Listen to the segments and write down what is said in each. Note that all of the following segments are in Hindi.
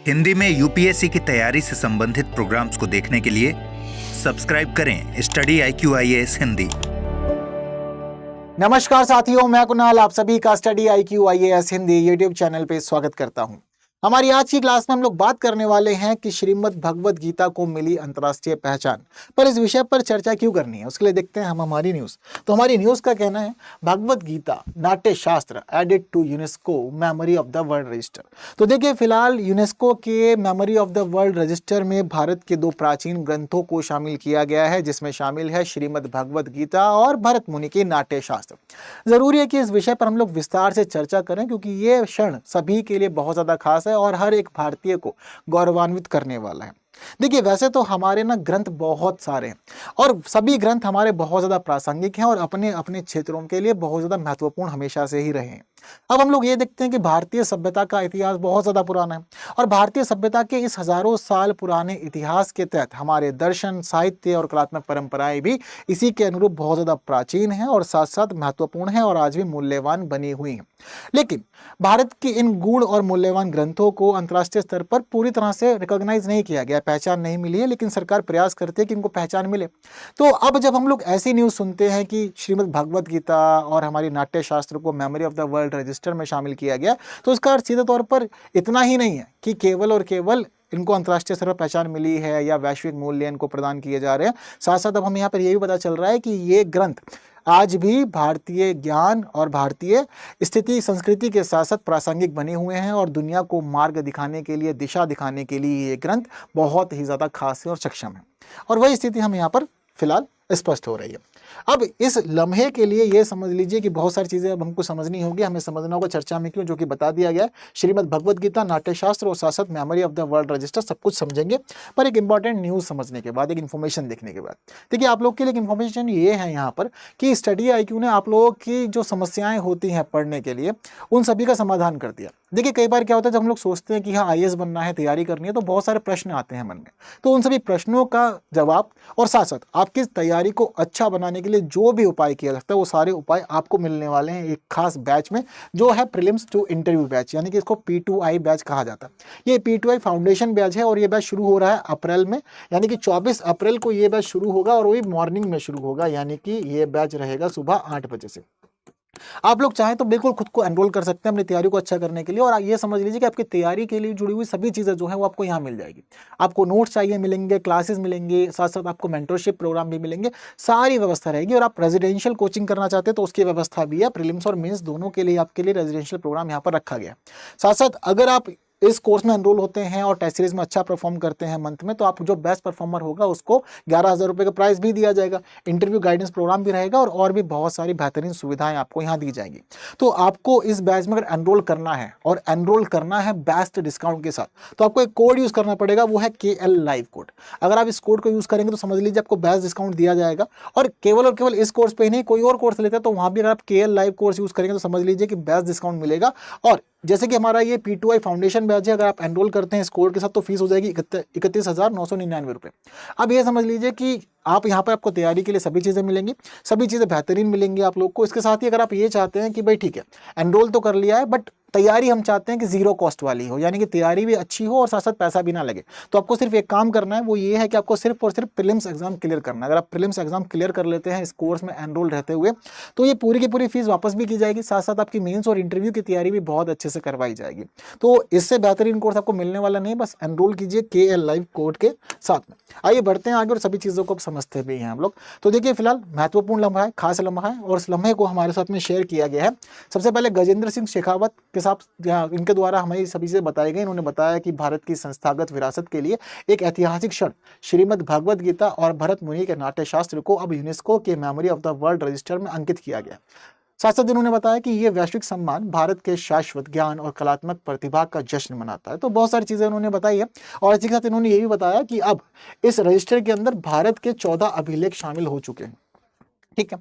हिंदी में यूपीएससी की तैयारी से संबंधित प्रोग्राम्स को देखने के लिए सब्सक्राइब करें स्टडी IQ IAS हिंदी। नमस्कार साथियों, मैं कुणाल आप सभी का study IQ IAS Hindi YouTube channel पे स्वागत करता हूं। हमारी आज की क्लास में हम लोग बात करने वाले हैं कि श्रीमद् भगवद गीता को मिली अंतर्राष्ट्रीय पहचान। पर इस विषय पर चर्चा क्यों करनी है, उसके लिए देखते हैं हम हमारी न्यूज़। तो हमारी न्यूज़ का कहना है, Bhagavad Gita Natya Shastra added to UNESCO memory of the world register. तो देखिए, फिलहाल यूनेस्को के memory of the world register में भारत के दो प्राचीन ग्रंथों को शामिल किया गया है, जिसमें शामिल है श्रीमद् भगवद गीता और भरत मुनि के नाट्य शास्त्र। जरूरी है कि इस विषय पर हम लोग विस्तार से चर्चा करें, क्योंकि ये क्षण सभी के लिए बहुत ज़्यादा खास है और हर एक भारतीय को गौरवान्वित करने वाला है। देखिए, वैसे तो हमारे ना ग्रंथ बहुत सारे हैं और सभी ग्रंथ हमारे बहुत ज़्यादा प्रासंगिक हैं और अपने अपने क्षेत्रों के लिए बहुत ज़्यादा महत्वपूर्ण हमेशा से ही रहे हैं। अब हम लोग ये देखते हैं कि भारतीय सभ्यता का इतिहास बहुत ज़्यादा पुराना है और भारतीय सभ्यता के इस हजारों साल पुराने इतिहास के तहत हमारे दर्शन, साहित्य और कलात्मक परंपराएं भी इसी के अनुरूप बहुत ज़्यादा प्राचीन हैं और साथ साथ महत्वपूर्ण हैं और आज भी मूल्यवान बनी हुई हैं। लेकिन भारत के इन गूढ़ और मूल्यवान ग्रंथों को अंतर्राष्ट्रीय स्तर पर पूरी तरह से रिकॉग्नाइज नहीं किया गया, पहचान नहीं मिली है, लेकिन सरकार प्रयास करती है कि इनको पहचान मिले। तो अब जब हम लोग ऐसी न्यूज़ सुनते हैं कि श्रीमद् भगवद गीता और हमारी नाट्य शास्त्र को memory of the world register में शामिल किया गया, तो इसका अर्थ सीधे तौर पर इतना ही नहीं है कि केवल और केवल इनको अंतर्राष्ट्रीय स्तर पर पहचान मिली है या वैश्विक मूल्य इनको प्रदान किए जा रहे हैं। साथ साथ अब हमें यहाँ पर यह भी पता चल रहा है कि ये ग्रंथ आज भी भारतीय ज्ञान और भारतीय स्थिति संस्कृति के साथ साथ प्रासंगिक बने हुए हैं और दुनिया को मार्ग दिखाने के लिए, दिशा दिखाने के लिए ये ग्रंथ बहुत ही ज़्यादा खास है और सक्षम है। और वही स्थिति हमें यहाँ पर फिलहाल स्पष्ट हो रही है। अब इस लम्हे के लिए ये समझ लीजिए कि बहुत सारी चीज़ें अब हमको समझनी होगी, हमें समझना होगा चर्चा में क्यों, जो कि बता दिया गया है। श्रीमद् भगवद गीता, नाट्य शास्त्र और साथ साथ memory of the world register सब कुछ समझेंगे। पर एक इंपॉर्टेंट न्यूज़ समझने के बाद, एक इन्फॉर्मेशन देखने के बाद, देखिए आप लोग के लिए इन्फॉर्मेशन ये है यहाँ पर कि स्टडी IQ ने आप लोगों की जो समस्याएं होती हैं पढ़ने के लिए, उन सभी का समाधान कर दिया। देखिए, कई बार क्या होता है, जब हम लोग सोचते हैं कि हाँ IAS बनना है, तैयारी करनी है, तो बहुत सारे प्रश्न आते हैं मन में। तो उन सभी प्रश्नों का जवाब और साथ साथ आपकी तैयारी को अच्छा बनाने के लिए जो भी उपाय किया जाता है, वो सारे उपाय आपको मिलने वाले हैं एक खास बैच में, जो है प्रीलिम्स टू इंटरव्यू बैच, यानी कि इसको P2I बैच कहा जाता है। ये P2I फाउंडेशन बैच है और ये बैच शुरू हो रहा है अप्रैल में, यानी कि 24 अप्रैल को ये बैच शुरू होगा और वही मॉर्निंग में शुरू होगा, यानी कि ये बैच रहेगा सुबह 8 बजे से। आप लोग चाहें तो बिल्कुल खुद को एनरोल कर सकते हैं अपनी तैयारी को अच्छा करने के लिए। और ये समझ लीजिए कि आपकी तैयारी के लिए जुड़ी हुई सभी चीज़ें जो है वो आपको यहाँ मिल जाएगी। आपको नोट्स चाहिए मिलेंगे, क्लासेस मिलेंगे, साथ साथ आपको मेंटरशिप प्रोग्राम भी मिलेंगे, सारी व्यवस्था रहेगी। और आप रेजिडेंशियल कोचिंग करना चाहते हैं तो उसकी व्यवस्था भी है, प्रीलिम्स और मेंस दोनों के लिए आपके लिए रेजिडेंशियल प्रोग्राम यहाँ पर रखा गया। साथ साथ अगर आप इस कोर्स में एनरोल होते हैं और टेस्ट सीरीज में अच्छा परफॉर्म करते हैं मंथ में, तो आप जो बेस्ट परफॉर्मर होगा उसको 11,000 रुपये का प्राइस भी दिया जाएगा, इंटरव्यू गाइडेंस प्रोग्राम भी रहेगा और भी बहुत सारी बेहतरीन सुविधाएं आपको यहाँ दी जाएंगी। तो आपको इस बैच में अगर एनरोल करना है और एनरोल करना है बेस्ट डिस्काउंट के साथ, तो आपको एक कोड यूज़ करना पड़ेगा, वो है KL लाइव कोड। अगर आप इस कोड को यूज़ करेंगे तो समझ लीजिए आपको बेस्ट डिस्काउंट दिया जाएगा। और केवल इस कोर्स पे ही नहीं, कोई और कोर्स लेते हैं तो वहाँ भी अगर आप KL लाइव कोर्स यूज़ करेंगे तो समझ लीजिए कि बेस्ट डिस्काउंट मिलेगा। और जैसे कि हमारा ये P2I फाउंडेशन बैच है, अगर आप एनरोल करते हैं इस कोड के साथ तो फीस हो जाएगी 31,999 रुपये। अब ये समझ लीजिए कि आप यहाँ पर आपको तैयारी के लिए सभी चीज़ें मिलेंगी, सभी चीज़ें बेहतरीन मिलेंगी आप लोग को। इसके साथ ही अगर आप ये चाहते हैं कि भाई ठीक है, एनरोल तो कर लिया है बट तैयारी हम चाहते हैं कि जीरो कॉस्ट वाली हो, यानी कि तैयारी भी अच्छी हो और साथ साथ पैसा भी ना लगे, तो आपको सिर्फ एक काम करना है, वो ये है कि आपको सिर्फ और सिर्फ प्रीलिम्स एग्जाम क्लियर करना है। अगर आप प्रीलिम्स एग्जाम क्लियर कर लेते हैं इस कोर्स में एनरोल रहते हुए, तो ये पूरी की पूरी फीस वापस भी की जाएगी, साथ साथ आपकी मेंस और इंटरव्यू की तैयारी भी बहुत अच्छे से करवाई जाएगी। तो इससे बेहतरीन कोर्स आपको मिलने वाला नहीं, बस एनरोल कीजिए KL लाइव कोड के साथ में। आइए बढ़ते हैं आगे और सभी चीज़ों को समझते भी हैं हम लोग। तो देखिए, फिलहाल महत्वपूर्ण लम्हा है, खास लम्हा है और इस लम्हे को हमारे साथ में शेयर किया गया है। सबसे पहले गजेंद्र सिंह शेखावत के साथ इनके द्वारा हमें सभी चीज़ें बताई गई। इन्होंने बताया कि भारत की संस्थागत विरासत के लिए एक ऐतिहासिक क्षण श्रीमद् भगवद गीता और भरत मुनि के नाट्य शास्त्र को अब यूनेस्को के memory of the world register में अंकित किया गया। साथ साथ इन्होंने बताया कि ये वैश्विक सम्मान भारत के शाश्वत ज्ञान और कलात्मक प्रतिभा का जश्न मनाता है। तो बहुत सारी चीज़ें उन्होंने बताई है और इसी के साथ इन्होंने ये भी बताया कि अब इस रजिस्टर के अंदर भारत के 14 अभिलेख शामिल हो चुके हैं। ठीक है।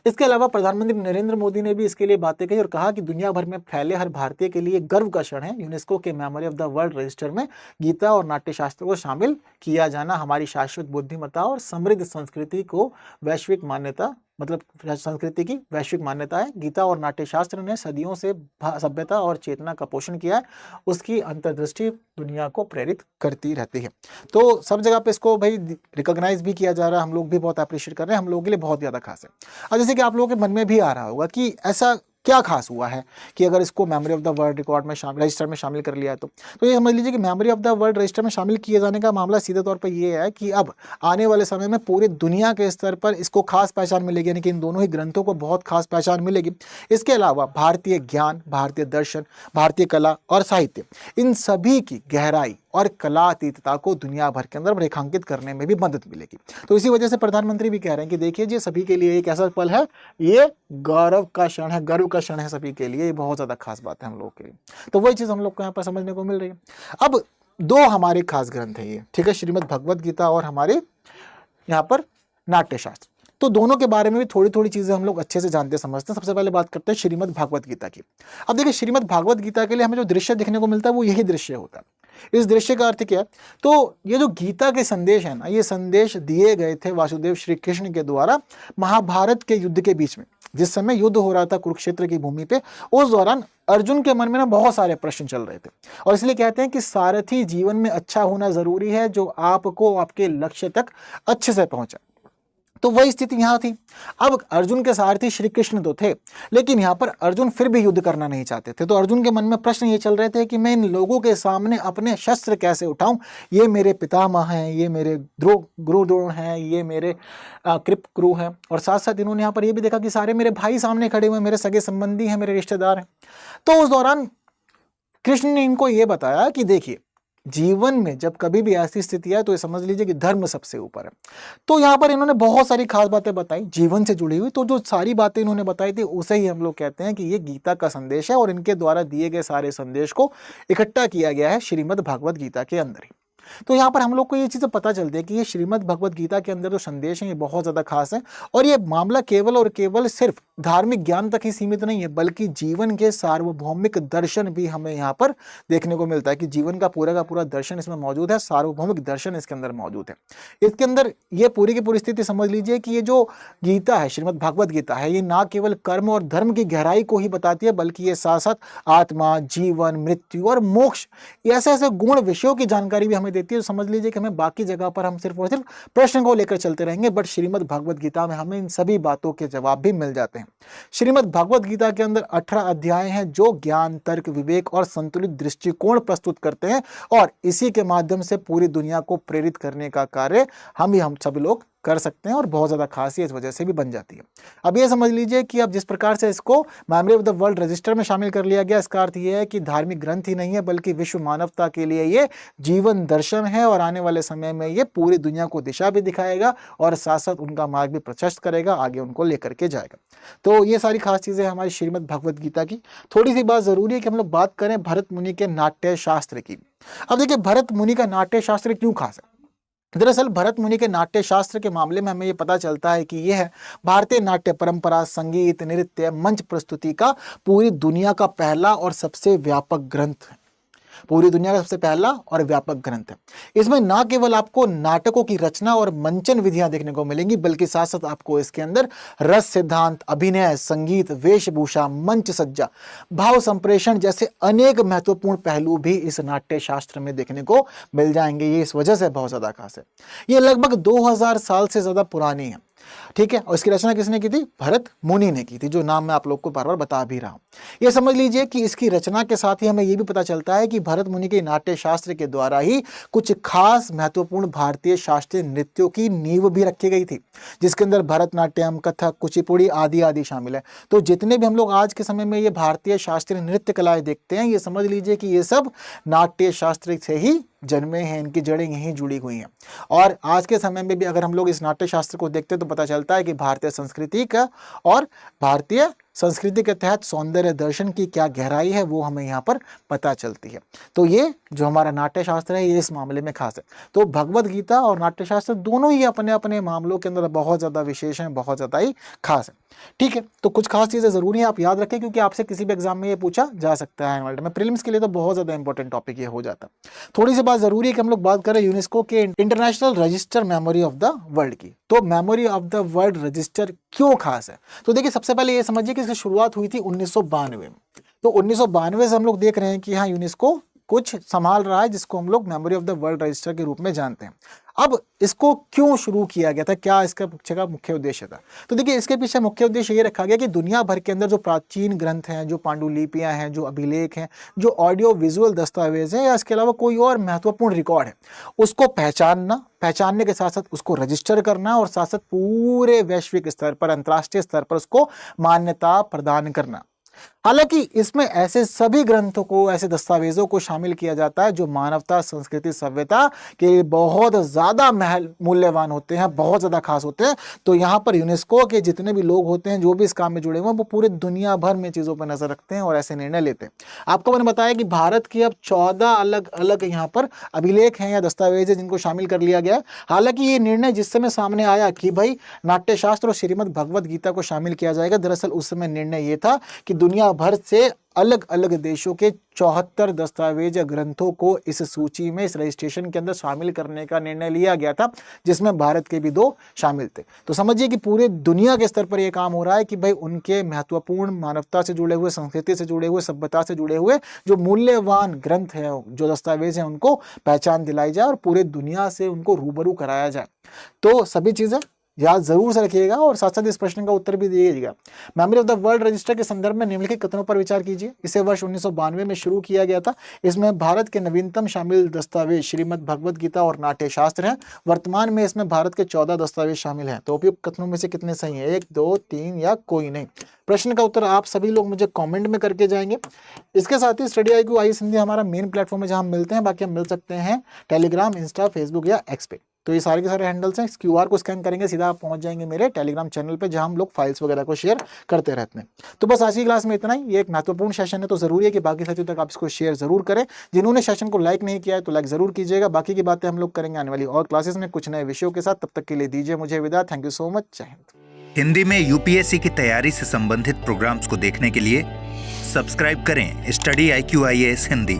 इसके अलावा प्रधानमंत्री नरेंद्र मोदी ने भी इसके लिए बातें कही और कहा कि दुनिया भर में फैले हर भारतीय के लिए गर्व का क्षण है यूनेस्को के memory of the world register में गीता और नाट्य शास्त्र को शामिल किया जाना हमारी शाश्वत बुद्धिमत्ता और समृद्ध संस्कृति को वैश्विक मान्यता मतलब संस्कृति की वैश्विक मान्यता है। गीता और नाट्यशास्त्र ने सदियों से सभ्यता और चेतना का पोषण किया है, उसकी अंतर्दृष्टि दुनिया को प्रेरित करती रहती है। तो सब जगह पे इसको भाई रिकॉग्नाइज भी किया जा रहा है, हम लोग भी बहुत अप्रिशिएट कर रहे हैं, हम लोगों के लिए बहुत ज़्यादा खास है। अब जैसे कि आप लोगों के मन में भी आ रहा होगा कि ऐसा क्या खास हुआ है कि अगर इसको memory of the world record में रजिस्टर में शामिल कर लिया है तो ये समझ लीजिए कि memory of the world register में शामिल किए जाने का मामला सीधे तौर पर ये है कि अब आने वाले समय में पूरी दुनिया के स्तर पर इसको खास पहचान मिलेगी, यानी कि इन दोनों ही ग्रंथों को बहुत खास पहचान मिलेगी। इसके अलावा भारतीय ज्ञान, भारतीय दर्शन, भारतीय कला और साहित्य, इन सभी की गहराई और कलातीतता को दुनिया भर के अंदर रेखांकित करने में भी मदद मिलेगी। तो इसी वजह से प्रधानमंत्री भी कह रहे हैं कि देखिए जी, सभी के लिए एक ऐसा पल है, ये गौरव का क्षण है, गर्व का क्षण है सभी के लिए, ये बहुत ज़्यादा खास बात है हम लोग के लिए। तो वही चीज़ हम लोग को यहाँ पर समझने को मिल रही है। अब दो हमारे खास ग्रंथ है ये, ठीक है, श्रीमद् भगवद गीता और हमारे यहाँ पर नाट्यशास्त्र। तो दोनों के बारे में भी थोड़ी थोड़ी चीज़ें हम लोग अच्छे से जानते समझते हैं। सबसे पहले बात करते हैं श्रीमद् भागवत गीता की। अब देखिए, श्रीमद् भागवत गीता के लिए हमें जो दृश्य देखने को मिलता है वो यही दृश्य होता है। इस दृश्य का अर्थ क्या है? तो ये जो गीता के संदेश है ना, ये संदेश दिए गए थे वासुदेव श्री कृष्ण के द्वारा महाभारत के युद्ध के बीच में। जिस समय युद्ध हो रहा था कुरुक्षेत्र की भूमि पे, उस दौरान अर्जुन के मन में ना बहुत सारे प्रश्न चल रहे थे, और इसलिए कहते हैं कि सारथी जीवन में अच्छा होना जरूरी है, जो आपको आपके लक्ष्य तक अच्छे से पहुंचा। तो वही स्थिति यहाँ थी। अब अर्जुन के सारथी श्री कृष्ण तो थे, लेकिन यहाँ पर अर्जुन फिर भी युद्ध करना नहीं चाहते थे। तो अर्जुन के मन में प्रश्न ये चल रहे थे कि मैं इन लोगों के सामने अपने शस्त्र कैसे उठाऊं? ये मेरे पितामह हैं, ये मेरे गुरु द्रोण हैं, ये मेरे कृप क्रू हैं, और साथ साथ इन्होंने यहाँ पर ये भी देखा कि सारे मेरे भाई सामने खड़े हुए, मेरे सगे संबंधी हैं, मेरे रिश्तेदार हैं। तो उस दौरान कृष्ण ने इनको ये बताया कि देखिए, जीवन में जब कभी भी ऐसी स्थिति है तो ये समझ लीजिए कि धर्म सबसे ऊपर है। तो यहाँ पर इन्होंने बहुत सारी खास बातें बताई जीवन से जुड़ी हुई। तो जो सारी बातें इन्होंने बताई थी उसे ही हम लोग कहते हैं कि ये गीता का संदेश है, और इनके द्वारा दिए गए सारे संदेश को इकट्ठा किया गया है श्रीमद् भागवत गीता के अंदर ही। तो यहाँ पर हम लोग को ये चीज़ें पता चलती है कि ये श्रीमद् भगवद गीता के अंदर जो संदेश है ये बहुत ज़्यादा खास है, और ये मामला केवल और केवल सिर्फ धार्मिक ज्ञान तक ही सीमित नहीं है, बल्कि जीवन के सार्वभौमिक दर्शन भी हमें यहाँ पर देखने को मिलता है कि जीवन का पूरा दर्शन इसमें मौजूद है, सार्वभौमिक दर्शन इसके अंदर मौजूद है। इसके अंदर ये पूरी की पूरी स्थिति समझ लीजिए कि ये जो गीता है, श्रीमद् भागवत गीता है, ये ना केवल कर्म और धर्म की गहराई को ही बताती है, बल्कि ये साथ साथ आत्मा, जीवन, मृत्यु और मोक्ष, ऐसे ऐसे गुण विषयों की जानकारी भी हमें देती है। तो समझ लीजिए कि हमें बाकी जगह पर हम सिर्फ और सिर्फ प्रश्न को लेकर चलते रहेंगे, बट श्रीमद् भागवत गीता में हमें इन सभी बातों के जवाब भी मिल जाते हैं। श्रीमद् भागवत गीता के अंदर 18 अध्याय हैं जो ज्ञान, तर्क, विवेक और संतुलित दृष्टिकोण प्रस्तुत करते हैं, और इसी के माध्यम से पूरी दुनिया को प्रेरित करने का कार्य हम सब लोग कर सकते हैं, और बहुत ज़्यादा खासी इस वजह से भी बन जाती है। अब ये समझ लीजिए कि अब जिस प्रकार से इसको memory of the world register में शामिल कर लिया गया, इसका अर्थ ये है कि धार्मिक ग्रंथ ही नहीं है, बल्कि विश्व मानवता के लिए ये जीवन दर्शन है, और आने वाले समय में ये पूरी दुनिया को दिशा भी दिखाएगा, और साथ साथ उनका मार्ग भी प्रशस्त करेगा, आगे उनको लेकर के जाएगा। तो ये सारी खास चीज़ें हमारी श्रीमद् भगवद गीता की। थोड़ी सी बात ज़रूरी है कि हम लोग बात करें भरत मुनि के नाट्य शास्त्र की। अब देखिए, भरत मुनि का नाट्य शास्त्र क्यों खास है? दरअसल भरत मुनि के नाट्य शास्त्र के मामले में हमें ये पता चलता है कि यह भारतीय नाट्य परंपरा, संगीत, नृत्य, मंच प्रस्तुति का पूरी दुनिया का पहला और सबसे व्यापक ग्रंथ है। पूरी दुनिया का सबसे पहला और व्यापक ग्रंथ है। इसमें ना केवल आपको नाटकों की रचना और मंचन विधियां देखने को मिलेंगी, बल्कि साथ साथ आपको इसके अंदर रस सिद्धांत, अभिनय, संगीत, वेशभूषा, मंच सज्जा, भाव संप्रेषण जैसे अनेक महत्वपूर्ण पहलू भी इस नाट्य शास्त्र में देखने को मिल जाएंगे। ये इस वजह से बहुत ज्यादा खास है। ये लगभग 2000 साल से ज्यादा पुरानी है, ठीक है, और इसकी रचना किसने की थी? भरत मुनि ने की थी, जो नाम मैं आप लोग को बार बार बता भी रहा हूं। ये समझ लीजिए कि इसकी रचना के साथ ही हमें यह भी पता चलता है कि भरत मुनि के नाट्य शास्त्र के द्वारा ही कुछ खास महत्वपूर्ण भारतीय शास्त्रीय नृत्यों की नींव भी रखी गई थी, जिसके अंदर भरतनाट्यम, कथक, कुचिपुड़ी आदि शामिल है। तो जितने भी हम लोग आज के समय में ये भारतीय शास्त्रीय नृत्य कलाएं देखते हैं, ये समझ लीजिए कि ये सब नाट्य शास्त्र से ही जन्मे हैं, इनकी जड़ें यहीं जुड़ी हुई हैं। और आज के समय में भी अगर हम लोग इस नाट्य शास्त्र को देखते हैं तो पता चलता है कि भारतीय संस्कृति का और भारतीय संस्कृति के तहत सौंदर्य दर्शन की क्या गहराई है वो हमें यहाँ पर पता चलती है। तो ये जो हमारा नाट्य शास्त्र है ये इस मामले में खास है। तो भगवद गीता और नाट्य शास्त्र दोनों ही अपने अपने मामलों के अंदर बहुत ज़्यादा विशेष हैं, बहुत ज़्यादा ही खास है। ठीक है, तो कुछ खास चीज़ें ज़रूरी है आप याद रखें, क्योंकि आपसे किसी भी एग्जाम में ये पूछा जा सकता है वर्ल्ड में। प्रीलिम्स के लिए तो बहुत ज़्यादा इंपॉर्टेंट टॉपिक ये हो जाता है। थोड़ी सी बात ज़रूरी है कि हम लोग बात करें यूनेस्को के international register memory of the world की। तो memory of the world register क्यों खास है? तो देखिए, सबसे पहले ये समझिए कि इसकी शुरुआत हुई थी 1992 में। तो 1992 से हम लोग देख रहे हैं कि हाँ, यूनेस्को कुछ संभाल रहा है जिसको हम लोग memory of the world register के रूप में जानते हैं। अब इसको क्यों शुरू किया गया था, क्या इसका पीछे का मुख्य उद्देश्य था? तो देखिए, इसके पीछे मुख्य उद्देश्य ये रखा गया कि दुनिया भर के अंदर जो प्राचीन ग्रंथ हैं, जो पांडुलिपियां हैं, जो अभिलेख हैं, जो ऑडियो विजुअल दस्तावेज हैं या इसके अलावा कोई और महत्वपूर्ण रिकॉर्ड है, उसको पहचानने के साथ साथ उसको रजिस्टर करना और साथ साथ पूरे वैश्विक स्तर पर, अंतर्राष्ट्रीय स्तर पर उसको मान्यता प्रदान करना। हालांकि इसमें ऐसे सभी ग्रंथों को, ऐसे दस्तावेजों को शामिल किया जाता है जो मानवता, संस्कृति, सभ्यता के लिए बहुत ज्यादा मूल्यवान होते हैं, बहुत ज्यादा खास होते हैं। तो यहाँ पर यूनेस्को के जितने भी लोग होते हैं, जो भी इस काम में जुड़े हुए हैं, वो पूरे दुनिया भर में चीजों पर नजर रखते हैं और ऐसे निर्णय लेते हैं। आपको मैंने बताया कि भारत की अब 14 अलग अलग यहाँ पर अभिलेख हैं या दस्तावेज है जिनको शामिल कर लिया गया है। हालांकि ये निर्णय जिस समय सामने आया कि भाई नाट्यशास्त्र और श्रीमद् भगवद गीता को शामिल किया जाएगा, दरअसल उस समय निर्णय ये था कि दुनिया भर से अलग अलग देशों के 74 दस्तावेज या ग्रंथों को इस सूची में, इस रजिस्ट्रेशन के अंदर शामिल करने का निर्णय लिया गया था, जिसमें भारत के भी 2 शामिल थे। तो समझिए कि पूरे दुनिया के स्तर पर यह काम हो रहा है कि भाई उनके महत्वपूर्ण, मानवता से जुड़े हुए, संस्कृति से जुड़े हुए, सभ्यता से जुड़े हुए जो मूल्यवान ग्रंथ है, जो दस्तावेज हैं, उनको पहचान दिलाई जाए और पूरे दुनिया से उनको रूबरू कराया जाए। तो सभी चीजें याद जरूर से रखिएगा और साथ साथ इस प्रश्न का उत्तर भी दीजिएगा। Memory of the world register के संदर्भ में निम्नलिखित कथनों पर विचार कीजिए। इसे वर्ष 1992 में शुरू किया गया था। इसमें भारत के नवीनतम शामिल दस्तावेज श्रीमद् भगवद गीता और नाट्यशास्त्र हैं। वर्तमान में इसमें भारत के 14 दस्तावेज शामिल हैं। तो उपयुक्त कथनों में से कितने सही हैं? 1, 2, 3 या कोई नहीं? प्रश्न का उत्तर आप सभी लोग मुझे कमेंट में करके जाएंगे। इसके साथ ही स्टडी IQ IAS हिंदी हमारा मेन प्लेटफॉर्म है जहां हम मिलते हैं। बाकी हम मिल सकते हैं टेलीग्राम, इंस्टा, फेसबुक या एक्स पे। तो ये सारे के सारे हैंडल्स हैं। इस QR को स्कैन करेंगे, सीधा आप पहुंच जाएंगे मेरे टेलीग्राम चैनल पे जहां हम लोग फाइल्स वगैरह को शेयर करते रहते हैं। तो बस आज की क्लास में इतना ही। ये एक महत्वपूर्ण सेशन है, तो जरूरी है कि बाकी साथियों तक आप इसको शेयर जरूर करें। जिन्होंने सेशन को लाइक नहीं किया है तो लाइक जरूर कीजिएगा। बाकी की बातें हम लोग करेंगे आने वाली और क्लासेस में कुछ नए विषयों के साथ। तब तक के लिए दीजिए मुझे विदा। Thank you so much. जय हिंद। हिंदी में UPSC की तैयारी से संबंधित प्रोग्राम्स को देखने के लिए सब्सक्राइब करें स्टडी IQ IAS हिंदी।